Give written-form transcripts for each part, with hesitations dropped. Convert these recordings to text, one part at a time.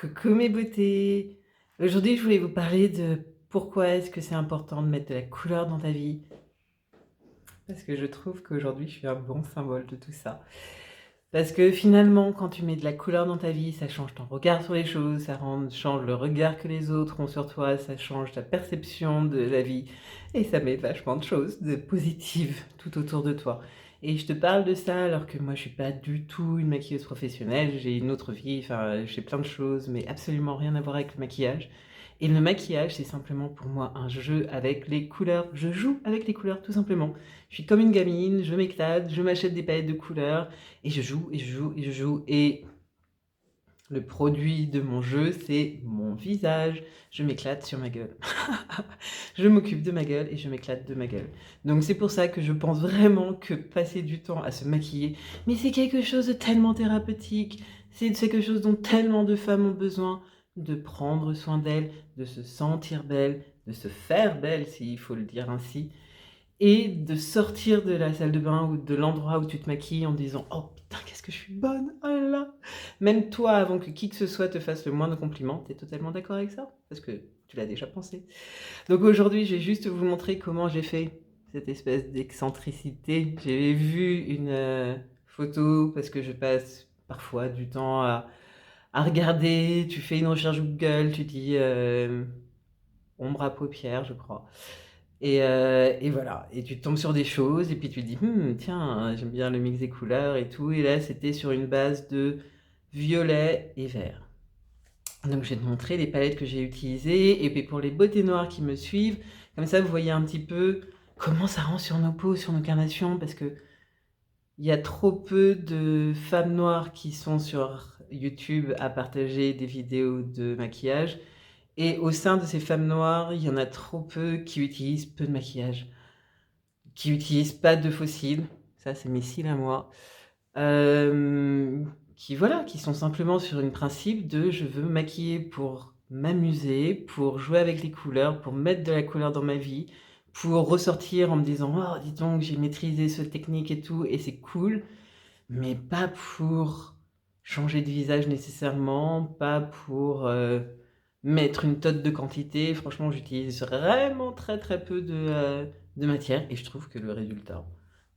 Coucou mes beautés! Aujourd'hui, je voulais vous parler de pourquoi est-ce que c'est important de mettre de la couleur dans ta vie. Parce que je trouve qu'aujourd'hui, je suis un bon symbole de tout ça. Parce que finalement, quand tu mets de la couleur dans ta vie, ça change ton regard sur les choses, change le regard que les autres ont sur toi, ça change ta perception de la vie et ça met vachement de choses de positives tout autour de toi. Et je te parle de ça alors que moi, je suis pas du tout une maquilleuse professionnelle, j'ai une autre vie, enfin, j'ai plein de choses, mais absolument rien à voir avec le maquillage. Et le maquillage, c'est simplement pour moi un jeu avec les couleurs. Je joue avec les couleurs, tout simplement. Je suis comme une gamine, je m'éclate, je m'achète des palettes de couleurs, et je joue, et je joue, et je joue, et le produit de mon jeu, c'est mon visage. Je m'éclate sur ma gueule. Je m'occupe de ma gueule et je m'éclate de ma gueule. Donc c'est pour ça que je pense vraiment que passer du temps à se maquiller, mais c'est quelque chose de tellement thérapeutique, c'est quelque chose dont tellement de femmes ont besoin, de prendre soin d'elles, de se sentir belle, de se faire belle, s'il faut le dire ainsi, et de sortir de la salle de bain ou de l'endroit où tu te maquilles en disant: «Oh putain, qu'est-ce que je suis bonne! Oh là là!» Même toi, avant que qui que ce soit te fasse le moindre compliment, tu es totalement d'accord avec ça? Parce que tu l'as déjà pensé. Donc aujourd'hui, je vais juste vous montrer comment j'ai fait cette espèce d'excentricité. J'ai vu une, photo parce que je passe parfois du temps à regarder, tu fais une recherche Google, tu dis, ombre à paupières, je crois. Et voilà, et tu tombes sur des choses et puis tu dis: tiens, j'aime bien le mix des couleurs et tout», et là, c'était sur une base de violet et vert. Donc je vais te montrer les palettes que j'ai utilisées et puis pour les beautés noires qui me suivent, comme ça, vous voyez un petit peu comment ça rend sur nos peaux, sur nos carnations, parce qu'il y a trop peu de femmes noires qui sont sur YouTube à partager des vidéos de maquillage. Et au sein de ces femmes noires, il y en a trop peu qui utilisent peu de maquillage, qui utilisent pas de faux cils, ça c'est mes cils à moi, qui voilà, qui sont simplement sur un principe de: «Je veux me maquiller pour m'amuser, pour jouer avec les couleurs, pour mettre de la couleur dans ma vie, pour ressortir en me disant: "Oh dis donc, j'ai maîtrisé cette technique et tout et c'est cool"», mais pas pour changer de visage nécessairement, pas pour, mettre une tonne de quantité. Franchement, j'utilise vraiment très, très peu de matière et je trouve que le résultat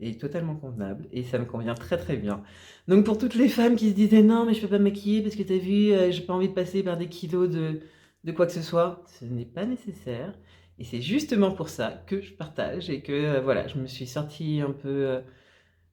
est totalement convenable et ça me convient très, très bien. Donc pour toutes les femmes qui se disaient: «Non, mais je peux pas me maquiller parce que tu as vu, j'ai pas envie de passer par des kilos de quoi que ce soit», ce n'est pas nécessaire et c'est justement pour ça que je partage et que, voilà, je me suis sortie un peu,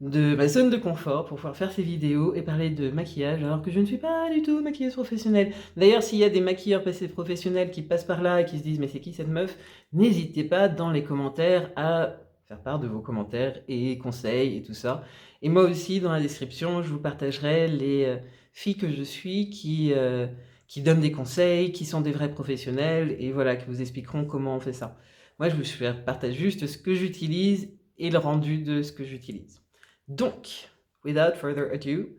de ma zone de confort pour pouvoir faire ces vidéos et parler de maquillage alors que je ne suis pas du tout maquilleuse professionnelle. D'ailleurs, s'il y a des maquilleurs passés professionnels qui passent par là et qui se disent: «Mais c'est qui cette meuf?», n'hésitez pas dans les commentaires à faire part de vos commentaires et conseils et tout ça. Et moi aussi, dans la description, je vous partagerai les, filles que je suis qui donnent des conseils, qui sont des vrais professionnels et voilà, qui vous expliqueront comment on fait ça. Moi, je vous partage juste ce que j'utilise et le rendu de ce que j'utilise. Donc, without further ado,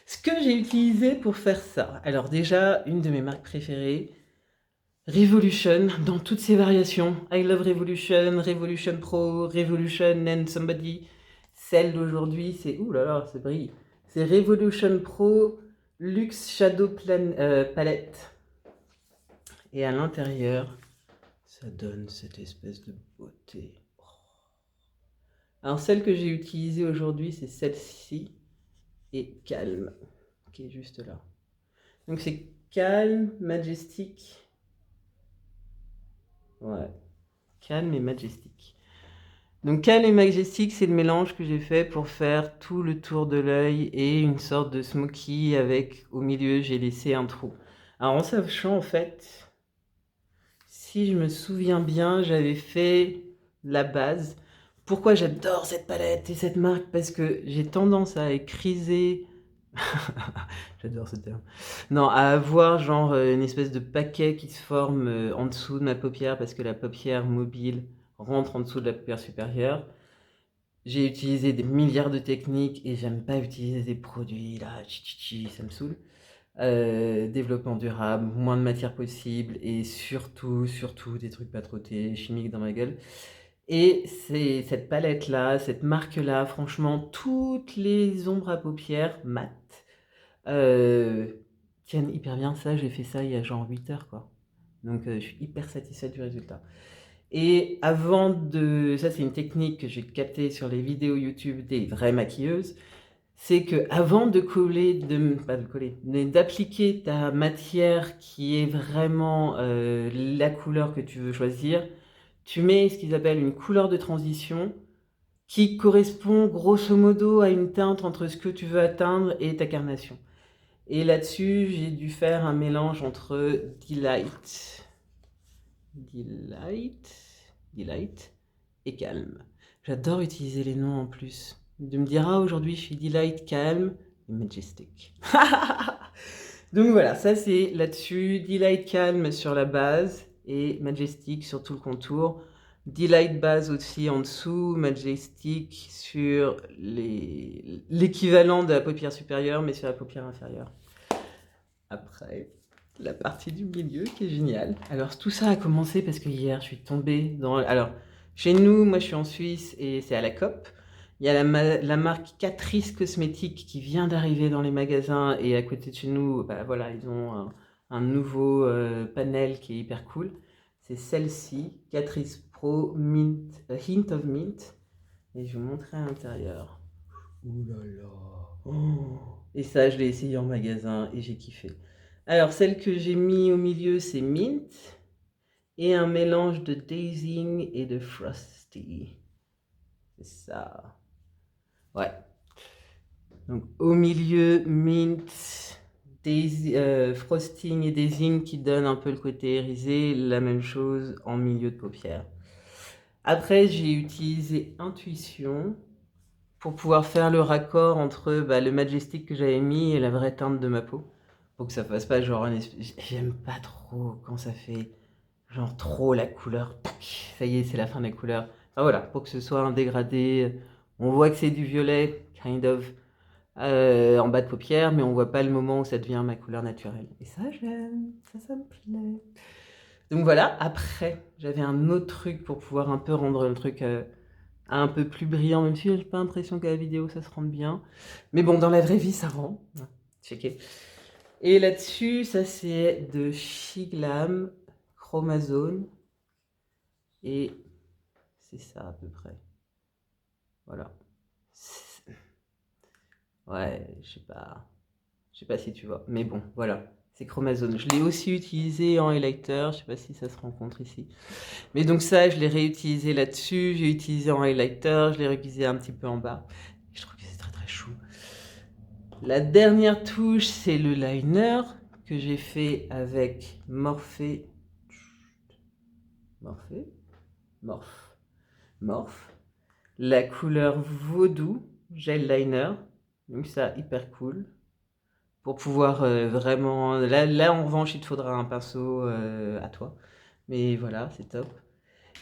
ce que j'ai utilisé pour faire ça. Alors déjà, une de mes marques préférées, Revolution, dans toutes ses variations. I love Revolution, Revolution Pro, Revolution and somebody. Celle d'aujourd'hui, c'est... Ouh là là, ça brille. C'est Revolution Pro Luxe Shadow Palette. Et à l'intérieur, ça donne cette espèce de beauté. Alors celle que j'ai utilisée aujourd'hui, c'est celle-ci. Et calme, qui est juste là. Donc c'est calme, majestique. Ouais, calme et majestique. Donc calme et majestique, c'est le mélange que j'ai fait pour faire tout le tour de l'œil et une sorte de smoky avec, au milieu, j'ai laissé un trou. Alors en sachant, en fait, si je me souviens bien, j'avais fait la base. Pourquoi j'adore cette palette et cette marque? Parce que j'ai tendance à écriser. J'adore ce terme. Non, à avoir genre, une espèce de paquet qui se forme, en dessous de ma paupière parce que la paupière mobile rentre en dessous de la paupière supérieure. J'ai utilisé des milliards de techniques et j'aime pas utiliser des produits là, ça me saoule. Développement durable, moins de matière possible et surtout, surtout des trucs pas trop chimiques dans ma gueule. Et c'est cette palette-là, cette marque-là, franchement, toutes les ombres à paupières mat, tiennent hyper bien. Ça, j'ai fait ça il y a genre 8 heures, quoi. Donc, je suis hyper satisfaite du résultat. Et avant de... Ça, c'est une technique que j'ai captée sur les vidéos YouTube des vraies maquilleuses. C'est que avant de coller, pas de coller, mais d'appliquer ta matière qui est vraiment la couleur que tu veux choisir, tu mets ce qu'ils appellent une couleur de transition qui correspond grosso modo à une teinte entre ce que tu veux atteindre et ta carnation. Et là-dessus, j'ai dû faire un mélange entre Delight et Calme. J'adore utiliser les noms en plus. Tu me diras aujourd'hui, je suis Delight, Calme et Majestic. Donc voilà, ça c'est là-dessus. Delight, Calme sur la base et Majestic sur tout le contour. Delight base aussi en dessous, Majestic sur l'équivalent de la paupière supérieure, mais sur la paupière inférieure. Après, la partie du milieu qui est géniale. Alors tout ça a commencé parce que hier je suis tombée dans... Alors chez nous, moi je suis en Suisse et c'est à la COP. Il y a la marque Catrice Cosmétiques qui vient d'arriver dans les magasins et à côté de chez nous, bah, voilà, ils ont un nouveau panel qui est hyper cool. C'est celle-ci, Catrice Pro Mint, Hint of Mint. Et je vais vous montrer à l'intérieur. Ouh là là. Oh. Et ça, je l'ai essayé en magasin et j'ai kiffé. Alors, celle que j'ai mis au milieu, c'est Mint. Et un mélange de Dazing et de Frosty. C'est ça. Ouais. Donc, au milieu, Mint, Frosting et Dazing qui donnent un peu le côté irisé. La même chose en milieu de paupière. Après, j'ai utilisé Intuition pour pouvoir faire le raccord entre le Majestic que j'avais mis et la vraie teinte de ma peau. Pour que ça fasse pas genre j'aime pas trop quand ça fait genre trop la couleur. Tac, ça y est, c'est la fin de la couleur. Enfin voilà, pour que ce soit un dégradé. On voit que c'est du violet, kind of, en bas de paupière, mais on voit pas le moment où ça devient ma couleur naturelle. Et ça, j'aime. Ça me plaît. Donc voilà, après, j'avais un autre truc pour pouvoir un peu rendre le truc... un peu plus brillant, même si j'ai pas l'impression qu'à la vidéo ça se rende bien. Mais bon, dans la vraie vie, ça rend. Checker. Et là-dessus, ça c'est de Shiglam Chromazone. Et c'est ça à peu près. Voilà. Ouais, je sais pas. Je sais pas si tu vois. Mais bon, voilà. C'est Chromazone. Je l'ai aussi utilisé en highlighter. Je sais pas si ça se rencontre ici. Mais donc ça, je l'ai réutilisé là-dessus. J'ai utilisé en highlighter. Je l'ai réutilisé un petit peu en bas. Je trouve que c'est très très chou. La dernière touche, c'est le liner que j'ai fait avec Morphe. La couleur Vaudou Gel Liner. Donc ça, hyper cool. Pour pouvoir vraiment... Là, en revanche, il te faudra un pinceau à toi. Mais voilà, c'est top.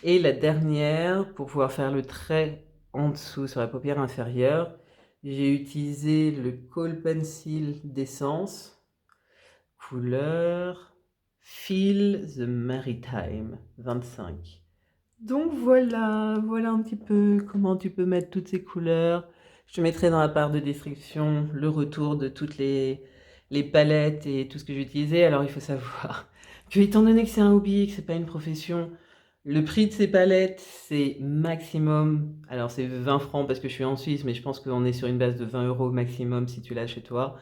Et la dernière, pour pouvoir faire le trait en dessous sur la paupière inférieure, j'ai utilisé le Kohl Pencil d'Essence, couleur Feel the Maritime 25. Donc voilà un petit peu comment tu peux mettre toutes ces couleurs. Je te mettrai dans la barre de description le retour de toutes les palettes et tout ce que j'ai utilisé. Alors il faut savoir que étant donné que c'est un hobby et que c'est pas une profession, le prix de ces palettes, c'est maximum, alors c'est 20 francs parce que je suis en Suisse, mais je pense qu'on est sur une base de 20 € maximum si tu l'as chez toi.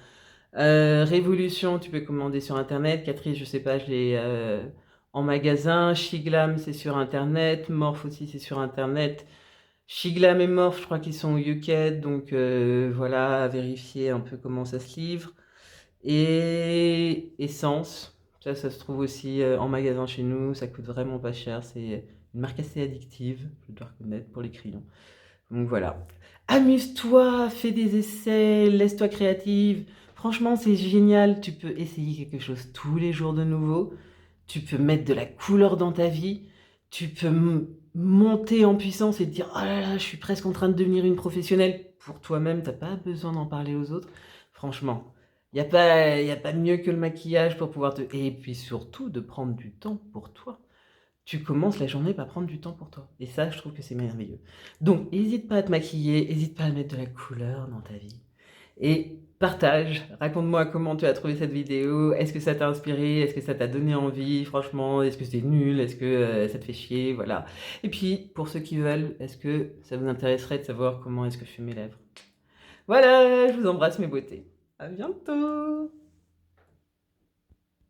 Révolution, tu peux commander sur internet. Catrice, je sais pas, je l'ai en magasin. Shiglam, c'est sur internet. Morph aussi, c'est sur internet. Shiglam et Morph, je crois qu'ils sont au UK, donc voilà, à vérifier un peu comment ça se livre. Et Essence, ça se trouve aussi en magasin chez nous, ça coûte vraiment pas cher, c'est une marque assez addictive, je dois reconnaître, pour les crayons. Donc voilà. Amuse-toi, fais des essais, laisse-toi créative. Franchement, c'est génial, tu peux essayer quelque chose tous les jours de nouveau. Tu peux mettre de la couleur dans ta vie. Tu peux monter en puissance et te dire « Oh là là, je suis presque en train de devenir une professionnelle. » Pour toi-même, t'as pas besoin d'en parler aux autres. Franchement, y a pas mieux que le maquillage pour pouvoir te... Et puis surtout, de prendre du temps pour toi. Tu commences la journée par prendre du temps pour toi. Et ça, je trouve que c'est merveilleux. Donc, n'hésite pas à te maquiller, n'hésite pas à mettre de la couleur dans ta vie. Et partage, raconte-moi comment tu as trouvé cette vidéo, est-ce que ça t'a inspiré, est-ce que ça t'a donné envie, franchement, est-ce que c'est nul, est-ce que ça te fait chier, voilà. Et puis, pour ceux qui veulent, est-ce que ça vous intéresserait de savoir comment est-ce que je fais mes lèvres? Voilà, je vous embrasse mes beautés. À bientôt!